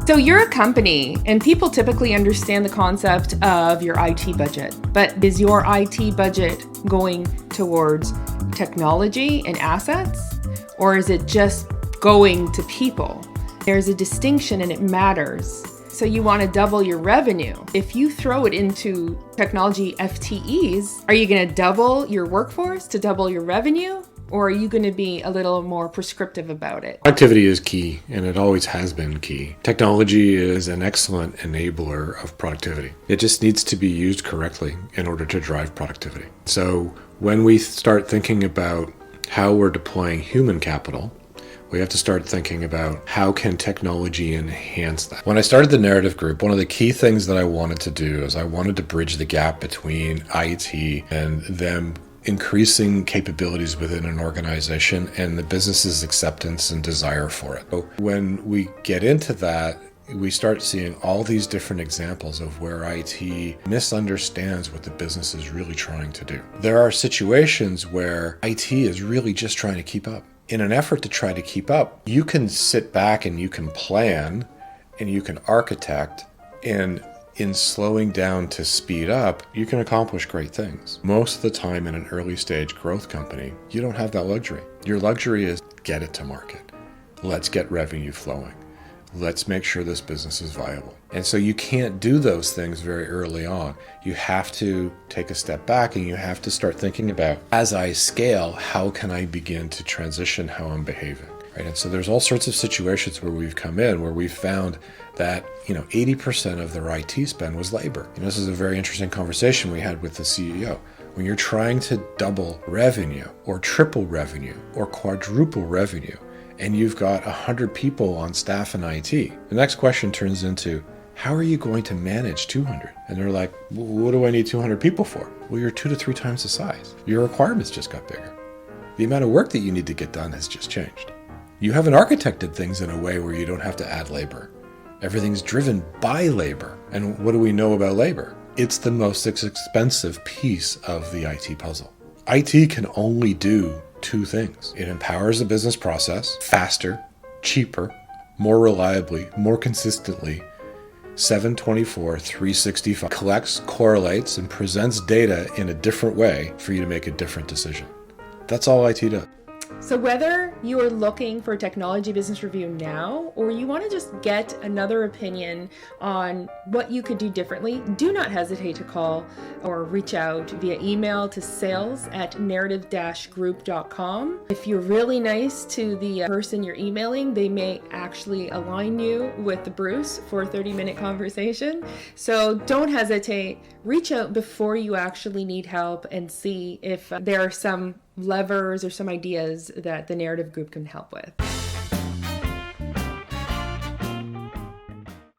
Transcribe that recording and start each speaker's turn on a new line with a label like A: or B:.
A: So you're a company, and people typically understand the concept of your IT budget, but is your IT budget going towards technology and assets, or is it just going to people? There's a distinction and it matters. So you want to double your revenue. If you throw it into technology FTEs, are you going to double your workforce to double your revenue? Or are you going to be a little more prescriptive about it?
B: Productivity is key, and it always has been key. Technology is an excellent enabler of productivity. It just needs to be used correctly in order to drive productivity. So when we start thinking about how we're deploying human capital, we have to start thinking about how can technology enhance that. When I started the Narrative Group, one of the key things that I wanted to do is I wanted to bridge the gap between IT and them increasing capabilities within an organization and the business's acceptance and desire for it. So when we get into that, we start seeing all these different examples of where IT misunderstands what the business is really trying to do. There are situations where IT is really just trying to keep up. In an effort to try to keep up, you can sit back and you can plan and you can architect, and in slowing down to speed up, you can accomplish great things. Most of the time in an early stage growth company, you don't have that luxury. Your luxury is get it to market. Let's get revenue flowing. Let's make sure this business is viable. And so you can't do those things very early on. You have to take a step back and you have to start thinking about, as I scale, how can I begin to transition how I'm behaving? Right? And so there's all sorts of situations where we've come in where we've found that 80% of their IT spend was labor. This is a very interesting conversation we had with the CEO. When you're trying to double revenue or triple revenue or quadruple revenue, and you've got 100 people on staff in IT, the next question turns into, how are you going to manage 200? And they're like, what do I need 200 people for? Well, you're 2 to 3 times the size. Your requirements just got bigger. The amount of work that you need to get done has just changed. You haven't architected things in a way where you don't have to add labor. Everything's driven by labor. And what do we know about labor? It's the most expensive piece of the IT puzzle. IT can only do 2 things. It empowers the business process faster, cheaper, more reliably, more consistently, 7/24, 365, collects, correlates, and presents data in a different way for you to make a different decision. That's all IT does.
A: So whether you are looking for a technology business review now, or you want to just get another opinion on what you could do differently, do not hesitate to call or reach out via email to sales@narrative-group.com. If you're really nice to the person you're emailing, they may actually align you with Bruce for a 30-minute conversation. So don't hesitate. Reach out before you actually need help and see if there are some levers or some ideas that the Narrative Group can help with.